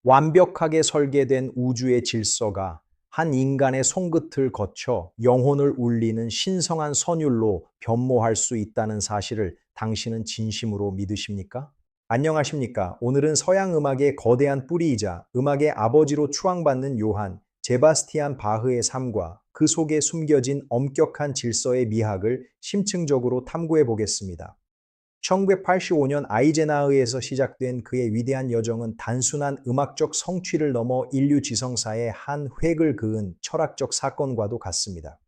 완벽하게 설계된 우주의 질서가 한 인간의 손끝을 거쳐 영혼을 울리는 신성한 선율로 변모할 수 있다는 사실을 당신은 진심으로 믿으십니까? 안녕하십니까? 오늘은 서양 음악의 거대한 뿌리이자 음악의 아버지로 추앙받는 요한 제바스티안 바흐의 삶과 그 속에 숨겨진 엄격한 질서의 미학을 심층적으로 탐구해 보겠습니다. 1985년 아이젠하우에서 시작된 그의 위대한 여정은 단순한 음악적 성취를 넘어 인류 지성사의 한 획을 그은 철학적 사건과도 같습니다.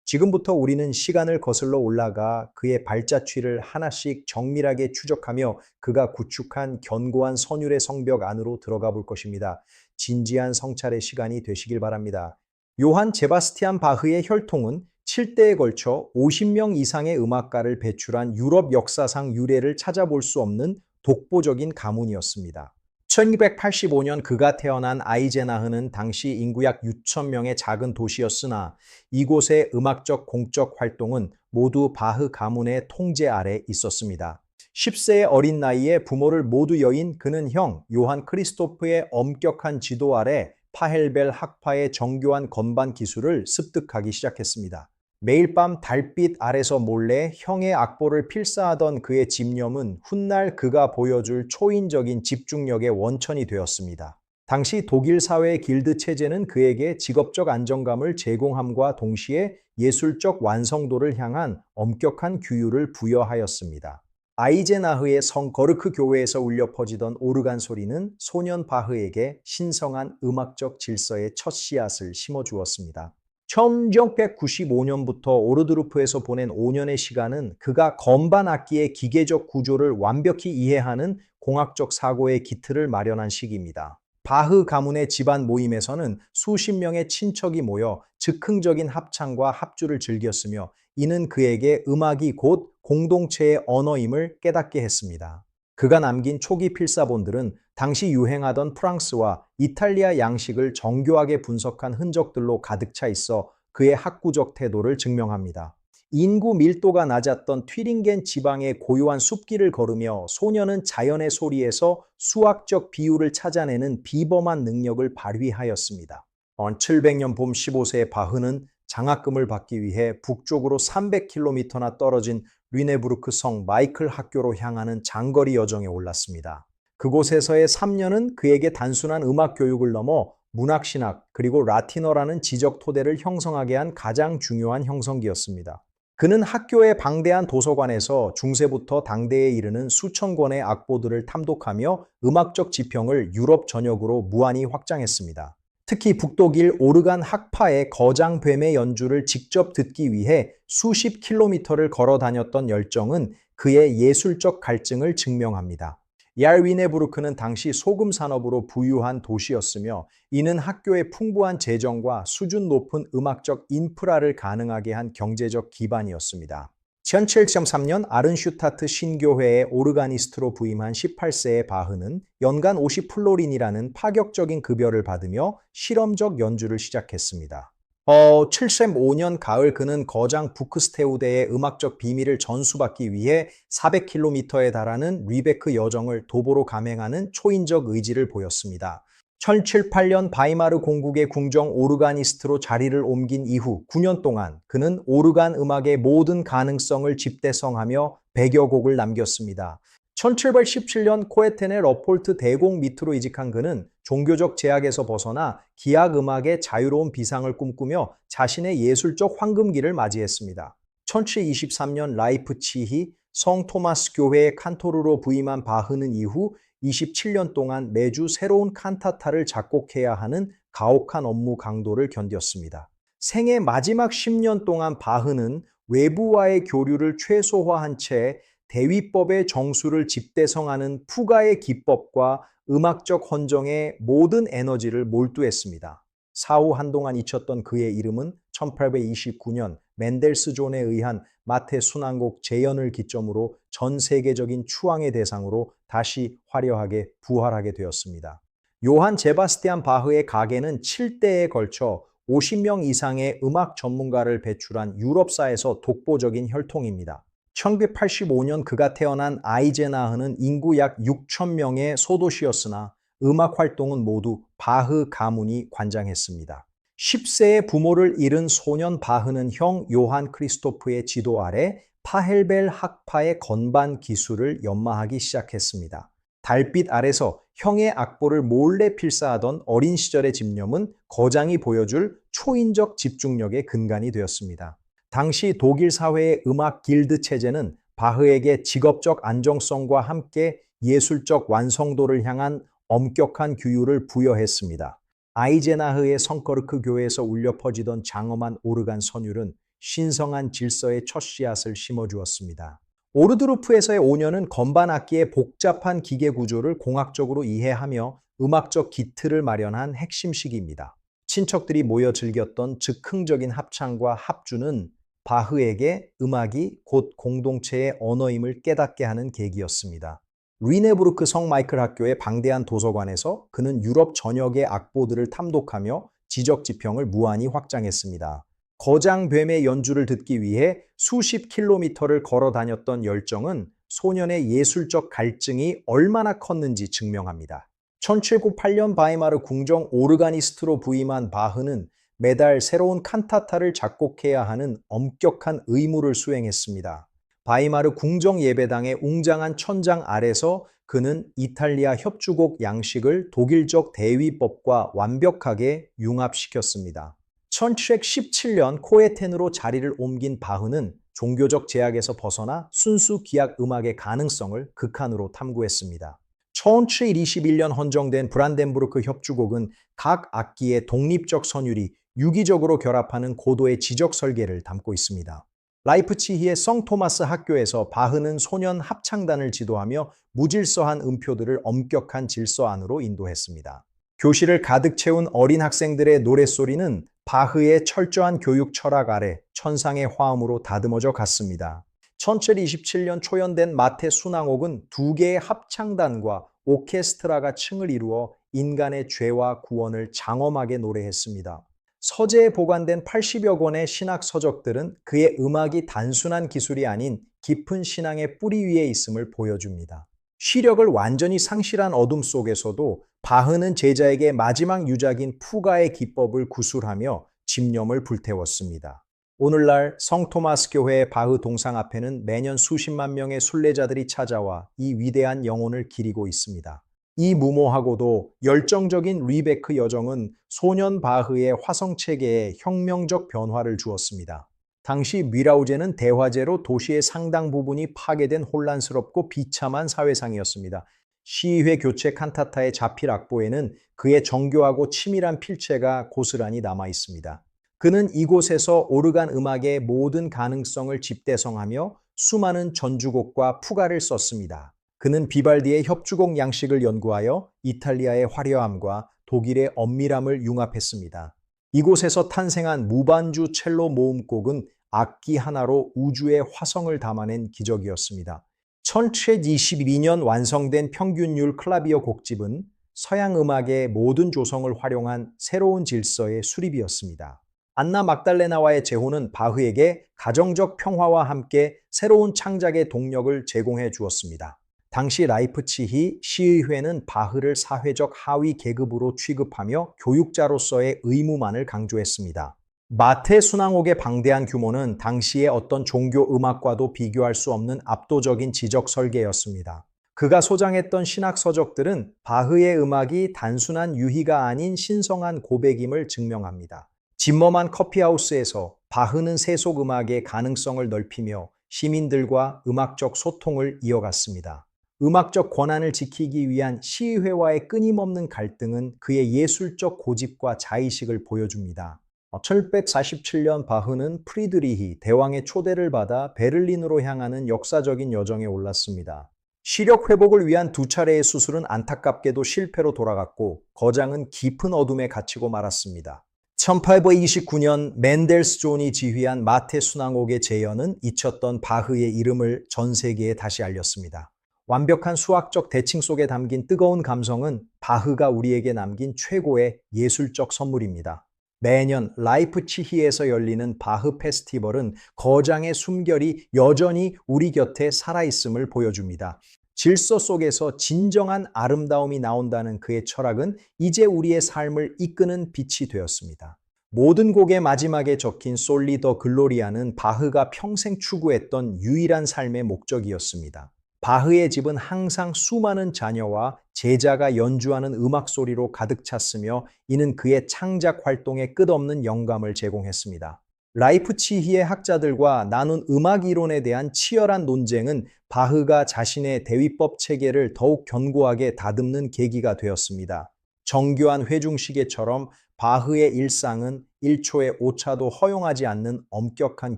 지금부터 우리는 시간을 거슬러 올라가 그의 발자취를 하나씩 정밀하게 추적하며 그가 구축한 견고한 선율의 성벽 안으로 들어가 볼 것입니다. 진지한 성찰의 시간이 되시길 바랍니다. 요한 제바스티안 바흐의 혈통은 7대에 걸쳐 50명 이상의 음악가를 배출한 유럽 역사상 유례를 찾아볼 수 없는 독보적인 가문이었습니다. 1285년 그가 태어난 아이젠하흐는 당시 인구 약 6천 명의 작은 도시였으나 이곳의 음악적 공적 활동은 모두 바흐 가문의 통제 아래 있었습니다. 10세의 어린 나이에 부모를 모두 여인 그는 형 요한 크리스토프의 엄격한 지도 아래 파헬벨 학파의 정교한 건반 기술을 습득하기 시작했습니다. 매일 밤 달빛 아래서 몰래 형의 악보를 필사하던 그의 집념은 훗날 그가 보여줄 초인적인 집중력의 원천이 되었습니다. 당시 독일 사회의 길드 체제는 그에게 직업적 안정감을 제공함과 동시에 예술적 완성도를 향한 엄격한 규율을 부여하였습니다. 아이젠하흐의 성 거르크 교회에서 울려 퍼지던 오르간 소리는 소년 바흐에게 신성한 음악적 질서의 첫 씨앗을 심어주었습니다. 1995년부터 오르드루프에서 보낸 5년의 시간은 그가 건반 악기의 기계적 구조를 완벽히 이해하는 공학적 사고의 기틀을 마련한 시기입니다. 바흐 가문의 집안 모임에서는 수십 명의 친척이 모여 즉흥적인 합창과 합주를 즐겼으며 이는 그에게 음악이 곧 공동체의 언어임을 깨닫게 했습니다. 그가 남긴 초기 필사본들은 당시 유행하던 프랑스와 이탈리아 양식을 정교하게 분석한 흔적들로 가득 차 있어 그의 학구적 태도를 증명합니다. 인구 밀도가 낮았던 튀링겐 지방의 고요한 숲길을 걸으며 소녀는 자연의 소리에서 수학적 비율을 찾아내는 비범한 능력을 발휘하였습니다. 700년 봄 15세의 바흐는 장학금을 받기 위해 북쪽으로 300km나 떨어진 르네부르크 성 마이클 학교로 향하는 장거리 여정에 올랐습니다. 그곳에서의 3년은 그에게 단순한 음악 교육을 넘어 문학신학 그리고 라틴어라는 지적 토대를 형성하게 한 가장 중요한 형성기였습니다. 그는 학교의 방대한 도서관에서 중세부터 당대에 이르는 수천 권의 악보들을 탐독하며 음악적 지평을 유럽 전역으로 무한히 확장했습니다. 특히 북독일 오르간 학파의 거장뱀의 연주를 직접 듣기 위해 수십 킬로미터를 걸어 다녔던 열정은 그의 예술적 갈증을 증명합니다. 얄위네부르크는 당시 소금 산업으로 부유한 도시였으며 이는 학교의 풍부한 재정과 수준 높은 음악적 인프라를 가능하게 한 경제적 기반이었습니다. 1703년 아른슈타트 신교회의 오르가니스트로 부임한 18세의 바흐는 연간 50플로린이라는 파격적인 급여를 받으며 실험적 연주를 시작했습니다. 75년 가을 그는 거장 부크스테우데의 음악적 비밀을 전수받기 위해 400km에 달하는 리베크 여정을 도보로 감행하는 초인적 의지를 보였습니다. 1708년 바이마르 공국의 궁정 오르가니스트로 자리를 옮긴 이후 9년 동안 그는 오르간 음악의 모든 가능성을 집대성하며 100여 곡을 남겼습니다. 1717년 코에텐의 러폴트 대공 밑으로 이직한 그는 종교적 제약에서 벗어나 기악 음악의 자유로운 비상을 꿈꾸며 자신의 예술적 황금기를 맞이했습니다. 1723년 라이프치히 성 토마스 교회의 칸토르로 부임한 바흐는 이후 27년 동안 매주 새로운 칸타타를 작곡해야 하는 가혹한 업무 강도를 견뎠습니다. 생애 마지막 10년 동안 바흐는 외부와의 교류를 최소화한 채 대위법의 정수를 집대성하는 푸가의 기법과 음악적 헌정에 모든 에너지를 몰두했습니다. 사후 한동안 잊혔던 그의 이름은 1829년 멘델스존에 의한 마테 순환곡 재연을 기점으로 전 세계적인 추앙의 대상으로 다시 화려하게 부활하게 되었습니다. 요한 제바스티안 바흐의 가계는 7대에 걸쳐 50명 이상의 음악 전문가를 배출한 유럽사에서 독보적인 혈통입니다. 1985년 그가 태어난 아이젠하흐는 인구 약 6천 명의 소도시였으나 음악 활동은 모두 바흐 가문이 관장했습니다. 10세의 부모를 잃은 소년 바흐는 형 요한 크리스토프의 지도 아래 파헬벨 학파의 건반 기술을 연마하기 시작했습니다. 달빛 아래서 형의 악보를 몰래 필사하던 어린 시절의 집념은 거장이 보여줄 초인적 집중력의 근간이 되었습니다. 당시 독일 사회의 음악 길드 체제는 바흐에게 직업적 안정성과 함께 예술적 완성도를 향한 엄격한 규율을 부여했습니다. 아이제나흐의 성커르크 교회에서 울려 퍼지던 장엄한 오르간 선율은 신성한 질서의 첫 씨앗을 심어주었습니다. 오르드루프에서의 5년은 건반 악기의 복잡한 기계 구조를 공학적으로 이해하며 음악적 기틀을 마련한 핵심 시기입니다. 친척들이 모여 즐겼던 즉흥적인 합창과 합주는 바흐에게 음악이 곧 공동체의 언어임을 깨닫게 하는 계기였습니다. 르네부르크 성 마이클 학교의 방대한 도서관에서 그는 유럽 전역의 악보들을 탐독하며 지적 지평을 무한히 확장했습니다. 거장뱀의 연주를 듣기 위해 수십 킬로미터를 걸어 다녔던 열정은 소년의 예술적 갈증이 얼마나 컸는지 증명합니다. 1708년 바이마르 궁정 오르가니스트로 부임한 바흐는 매달 새로운 칸타타를 작곡해야 하는 엄격한 의무를 수행했습니다. 바이마르 궁정 예배당의 웅장한 천장 아래서 그는 이탈리아 협주곡 양식을 독일적 대위법과 완벽하게 융합시켰습니다. 1717년 코에텐으로 자리를 옮긴 바흐는 종교적 제약에서 벗어나 순수 기악 음악의 가능성을 극한으로 탐구했습니다. 1721년 헌정된 브란덴부르크 협주곡은 각 악기의 독립적 선율이 유기적으로 결합하는 고도의 지적 설계를 담고 있습니다. 라이프치히의 성 토마스 학교에서 바흐는 소년 합창단을 지도하며 무질서한 음표들을 엄격한 질서 안으로 인도했습니다. 교실을 가득 채운 어린 학생들의 노랫소리는 바흐의 철저한 교육 철학 아래 천상의 화음으로 다듬어져 갔습니다. 1727년 초연된 마테 순항옥은 두 개의 합창단과 오케스트라가 층을 이루어 인간의 죄와 구원을 장엄하게 노래했습니다. 서재에 보관된 80여 권의 신학 서적들은 그의 음악이 단순한 기술이 아닌 깊은 신앙의 뿌리 위에 있음을 보여줍니다. 시력을 완전히 상실한 어둠 속에서도 바흐는 제자에게 마지막 유작인 푸가의 기법을 구술하며 집념을 불태웠습니다. 오늘날 성 토마스 교회의 바흐 동상 앞에는 매년 수십만 명의 순례자들이 찾아와 이 위대한 영혼을 기리고 있습니다. 이 무모하고도 열정적인 리베크 여정은 소년 바흐의 화성체계에 혁명적 변화를 주었습니다. 당시 뮤라우제는 대화제로 도시의 상당 부분이 파괴된 혼란스럽고 비참한 사회상이었습니다. 시회 교체 칸타타의 자필 악보에는 그의 정교하고 치밀한 필체가 고스란히 남아 있습니다. 그는 이곳에서 오르간 음악의 모든 가능성을 집대성하며 수많은 전주곡과 푸가를 썼습니다. 그는 비발디의 협주곡 양식을 연구하여 이탈리아의 화려함과 독일의 엄밀함을 융합했습니다. 이곳에서 탄생한 무반주 첼로 모음곡은 악기 하나로 우주의 화성을 담아낸 기적이었습니다. 1722년 완성된 평균율 클라비어 곡집은 서양 음악의 모든 조성을 활용한 새로운 질서의 수립이었습니다. 안나 막달레나와의 재혼은 바흐에게 가정적 평화와 함께 새로운 창작의 동력을 제공해 주었습니다. 당시 라이프치히 시의회는 바흐를 사회적 하위 계급으로 취급하며 교육자로서의 의무만을 강조했습니다. 마테 순항옥의 방대한 규모는 당시의 어떤 종교 음악과도 비교할 수 없는 압도적인 지적 설계였습니다. 그가 소장했던 신학 서적들은 바흐의 음악이 단순한 유희가 아닌 신성한 고백임을 증명합니다. 짐머만 커피하우스에서 바흐는 세속 음악의 가능성을 넓히며 시민들과 음악적 소통을 이어갔습니다. 음악적 권한을 지키기 위한 시의회와의 끊임없는 갈등은 그의 예술적 고집과 자의식을 보여줍니다. 1747년 바흐는 프리드리히 대왕의 초대를 받아 베를린으로 향하는 역사적인 여정에 올랐습니다. 시력 회복을 위한 두 차례의 수술은 안타깝게도 실패로 돌아갔고 거장은 깊은 어둠에 갇히고 말았습니다. 1829년 맨델스 존이 지휘한 마테 순항옥의 재연은 잊혔던 바흐의 이름을 전 세계에 다시 알렸습니다. 완벽한 수학적 대칭 속에 담긴 뜨거운 감성은 바흐가 우리에게 남긴 최고의 예술적 선물입니다. 매년 라이프치히에서 열리는 바흐 페스티벌은 거장의 숨결이 여전히 우리 곁에 살아있음을 보여줍니다. 질서 속에서 진정한 아름다움이 나온다는 그의 철학은 이제 우리의 삶을 이끄는 빛이 되었습니다. 모든 곡의 마지막에 적힌 솔리 더 글로리아는 바흐가 평생 추구했던 유일한 삶의 목적이었습니다. 바흐의 집은 항상 수많은 자녀와 제자가 연주하는 음악 소리로 가득 찼으며 이는 그의 창작 활동에 끝없는 영감을 제공했습니다. 라이프치히의 학자들과 나눈 음악 이론에 대한 치열한 논쟁은 바흐가 자신의 대위법 체계를 더욱 견고하게 다듬는 계기가 되었습니다. 정교한 회중시계처럼 바흐의 일상은 1초의 오차도 허용하지 않는 엄격한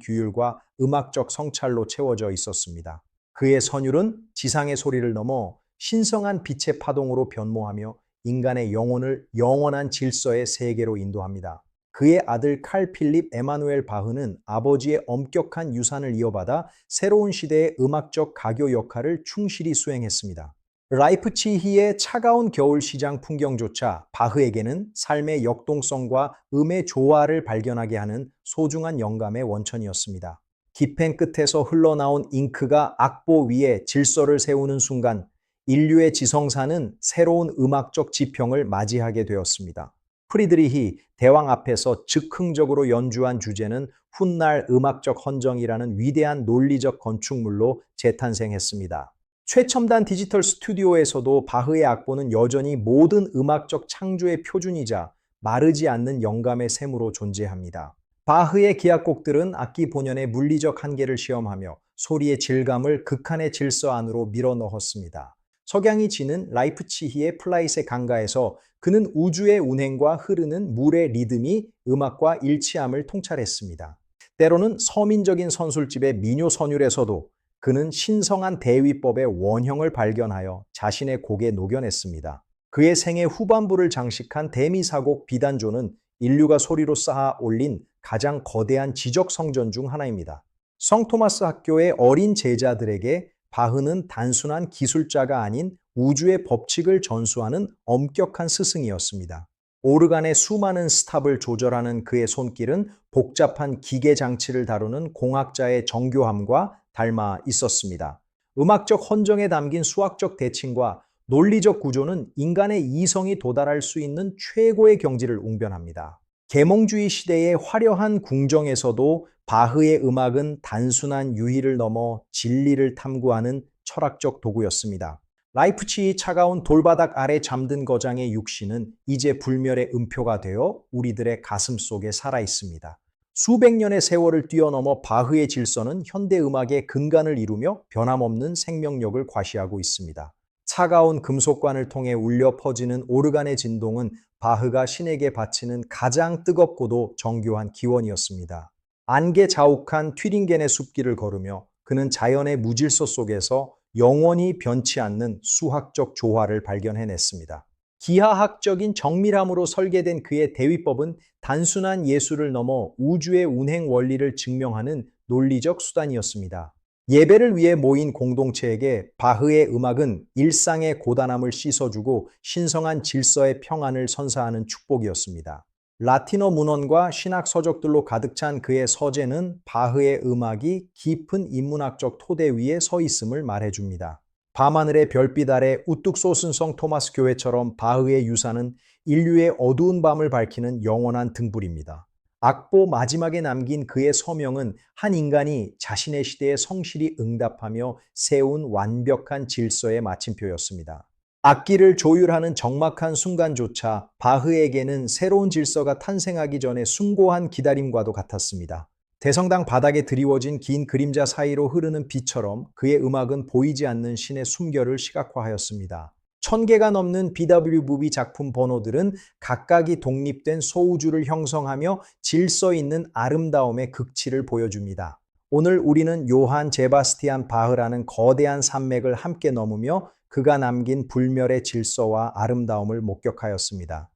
규율과 음악적 성찰로 채워져 있었습니다. 그의 선율은 지상의 소리를 넘어 신성한 빛의 파동으로 변모하며 인간의 영혼을 영원한 질서의 세계로 인도합니다. 그의 아들 칼 필립 에마누엘 바흐는 아버지의 엄격한 유산을 이어받아 새로운 시대의 음악적 가교 역할을 충실히 수행했습니다. 라이프치히의 차가운 겨울 시장 풍경조차 바흐에게는 삶의 역동성과 음의 조화를 발견하게 하는 소중한 영감의 원천이었습니다. 기펜 끝에서 흘러나온 잉크가 악보 위에 질서를 세우는 순간 인류의 지성사는 새로운 음악적 지평을 맞이하게 되었습니다. 프리드리히 대왕 앞에서 즉흥적으로 연주한 주제는 훗날 음악적 헌정이라는 위대한 논리적 건축물로 재탄생했습니다. 최첨단 디지털 스튜디오에서도 바흐의 악보는 여전히 모든 음악적 창조의 표준이자 마르지 않는 영감의 샘으로 존재합니다. 바흐의 기악곡들은 악기 본연의 물리적 한계를 시험하며 소리의 질감을 극한의 질서 안으로 밀어넣었습니다. 석양이 지는 라이프치히의 플라이세 강가에서 그는 우주의 운행과 흐르는 물의 리듬이 음악과 일치함을 통찰했습니다. 때로는 서민적인 선술집의 민요 선율에서도 그는 신성한 대위법의 원형을 발견하여 자신의 곡에 녹여냈습니다. 그의 생애 후반부를 장식한 대미사곡 비단조는 인류가 소리로 쌓아 올린 가장 거대한 지적 성전 중 하나입니다. 성 토마스 학교의 어린 제자들에게 바흐는 단순한 기술자가 아닌 우주의 법칙을 전수하는 엄격한 스승이었습니다. 오르간의 수많은 스탑을 조절하는 그의 손길은 복잡한 기계 장치를 다루는 공학자의 정교함과 닮아 있었습니다. 음악적 헌정에 담긴 수학적 대칭과 논리적 구조는 인간의 이성이 도달할 수 있는 최고의 경지를 웅변합니다. 계몽주의 시대의 화려한 궁정에서도 바흐의 음악은 단순한 유희를 넘어 진리를 탐구하는 철학적 도구였습니다. 라이프치히 차가운 돌바닥 아래 잠든 거장의 육신은 이제 불멸의 음표가 되어 우리들의 가슴 속에 살아 있습니다. 수백 년의 세월을 뛰어넘어 바흐의 질서는 현대 음악의 근간을 이루며 변함없는 생명력을 과시하고 있습니다. 차가운 금속관을 통해 울려 퍼지는 오르간의 진동은 바흐가 신에게 바치는 가장 뜨겁고도 정교한 기원이었습니다. 안개 자욱한 튀링겐의 숲길을 걸으며 그는 자연의 무질서 속에서 영원히 변치 않는 수학적 조화를 발견해냈습니다. 기하학적인 정밀함으로 설계된 그의 대위법은 단순한 예술을 넘어 우주의 운행 원리를 증명하는 논리적 수단이었습니다. 예배를 위해 모인 공동체에게 바흐의 음악은 일상의 고단함을 씻어주고 신성한 질서의 평안을 선사하는 축복이었습니다. 라틴어 문헌과 신학 서적들로 가득 찬 그의 서재는 바흐의 음악이 깊은 인문학적 토대 위에 서 있음을 말해줍니다. 밤하늘의 별빛 아래 우뚝 솟은 성 토마스 교회처럼 바흐의 유산은 인류의 어두운 밤을 밝히는 영원한 등불입니다. 악보 마지막에 남긴 그의 서명은 한 인간이 자신의 시대에 성실히 응답하며 세운 완벽한 질서의 마침표였습니다. 악기를 조율하는 적막한 순간조차 바흐에게는 새로운 질서가 탄생하기 전에 숭고한 기다림과도 같았습니다. 대성당 바닥에 드리워진 긴 그림자 사이로 흐르는 빛처럼 그의 음악은 보이지 않는 신의 숨결을 시각화하였습니다. 1000개가 넘는 BW 무비 작품 번호들은 각각이 독립된 소우주를 형성하며 질서 있는 아름다움의 극치를 보여줍니다. 오늘 우리는 요한 제바스티안 바흐라는 거대한 산맥을 함께 넘으며 그가 남긴 불멸의 질서와 아름다움을 목격하였습니다.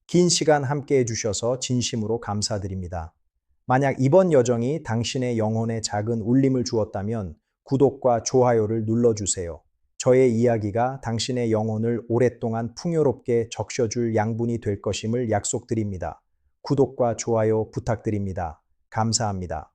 긴 시간 함께 해주셔서 진심으로 감사드립니다. 만약 이번 여정이 당신의 영혼에 작은 울림을 주었다면 구독과 좋아요를 눌러주세요. 저의 이야기가 당신의 영혼을 오랫동안 풍요롭게 적셔줄 양분이 될 것임을 약속드립니다. 구독과 좋아요 부탁드립니다. 감사합니다.